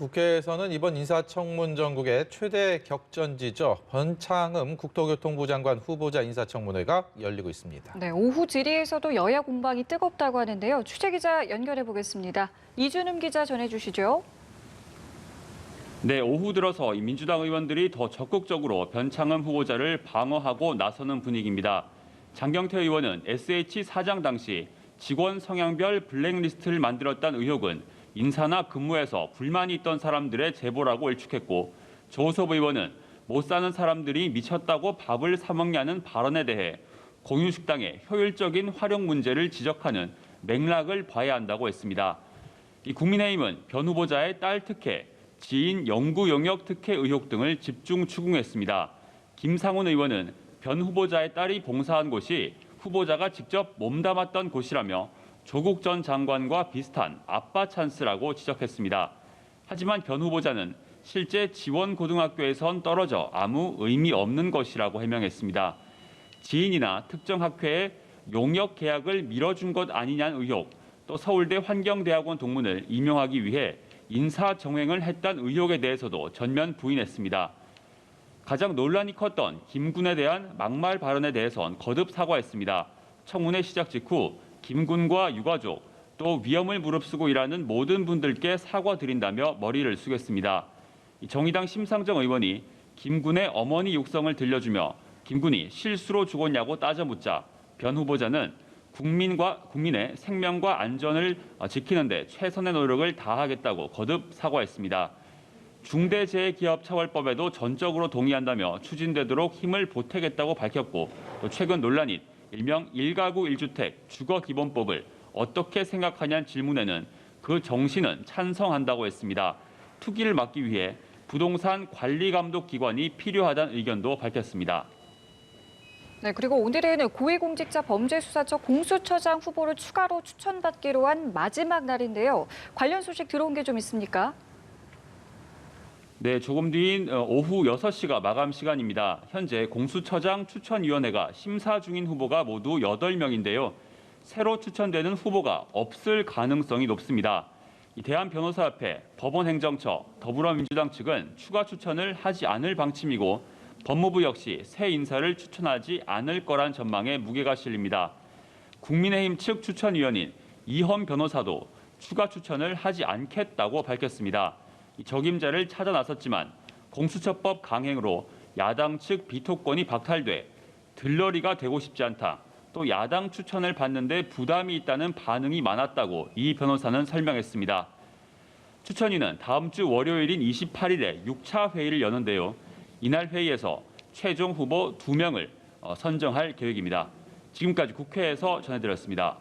국회에서는 이번 인사청문 전국의 최대 격전지죠. 변창흠 국토교통부 장관 후보자 인사청문회가 열리고 있습니다. 네, 오후 질의에서도 여야 공방이 뜨겁다고 하는데요. 취재기자 연결해 보겠습니다. 이준흠 기자 전해주시죠. 네, 오후 들어서 민주당 의원들이 더 적극적으로 변창흠 후보자를 방어하고 나서는 분위기입니다. 장경태 의원은 SH 사장 당시 직원 성향별 블랙리스트를 만들었다는 의혹은 인사나 근무에서 불만이 있던 사람들의 제보라고 일축했고, 조호섭 의원은 못 사는 사람들이 미쳤다고 밥을 사 먹냐는 발언에 대해 공유식당의 효율적인 활용 문제를 지적하는 맥락을 봐야 한다고 했습니다. 이 국민의힘은 변 후보자의 딸 특혜, 지인 연구 영역 특혜 의혹 등을 집중 추궁했습니다. 김상훈 의원은 변 후보자의 딸이 봉사한 곳이 후보자가 직접 몸담았던 곳이라며 조국 전 장관과 비슷한 아빠 찬스라고 지적했습니다. 하지만 변 후보자는 실제 지원 고등학교에선 떨어져 아무 의미 없는 것이라고 해명했습니다. 지인이나 특정 학회에 용역 계약을 밀어준 것 아니냐는 의혹, 또 서울대 환경대학원 동문을 임용하기 위해 인사정횡을 했다는 의혹에 대해서도 전면 부인했습니다. 가장 논란이 컸던 김군에 대한 막말 발언에 대해선 거듭 사과했습니다. 청문회 시작 직후 김군과 유가족, 또 위험을 무릅쓰고 일하는 모든 분들께 사과드린다며 머리를 숙였습니다. 정의당 심상정 의원이 김군의 어머니 육성을 들려주며 김군이 실수로 죽었냐고 따져 묻자 변 후보자는 국민의 생명과 안전을 지키는 데 최선의 노력을 다하겠다고 거듭 사과했습니다. 중대재해기업처벌법에도 전적으로 동의한다며 추진되도록 힘을 보태겠다고 밝혔고, 또 최근 논란인 일명 1가구 1주택 주거기본법을 어떻게 생각하냐는 질문에는 그 정신은 찬성한다고 했습니다. 투기를 막기 위해 부동산 관리감독기관이 필요하다는 의견도 밝혔습니다. 네, 그리고 오늘은 고위공직자 범죄수사처 공수처장 후보를 추가로 추천받기로 한 마지막 날인데요. 관련 소식 들어온 게 좀 있습니까? 네, 조금 뒤인 오후 6시가 마감 시간입니다. 현재 공수처장 추천위원회가 심사 중인 후보가 모두 8명인데요. 새로 추천되는 후보가 없을 가능성이 높습니다. 대한변호사협회, 법원행정처, 더불어민주당 측은 추가 추천을 하지 않을 방침이고, 법무부 역시 새 인사를 추천하지 않을 거란 전망에 무게가 실립니다. 국민의힘 측 추천위원인 이헌 변호사도 추가 추천을 하지 않겠다고 밝혔습니다. 적임자를 찾아 나섰지만 공수처법 강행으로 야당 측 비토권이 박탈돼 들러리가 되고 싶지 않다, 또 야당 추천을 받는데 부담이 있다는 반응이 많았다고 이 변호사는 설명했습니다. 추천위는 다음 주 월요일인 28일에 6차 회의를 여는데요. 이날 회의에서 최종 후보 2명을 선정할 계획입니다. 지금까지 국회에서 전해드렸습니다.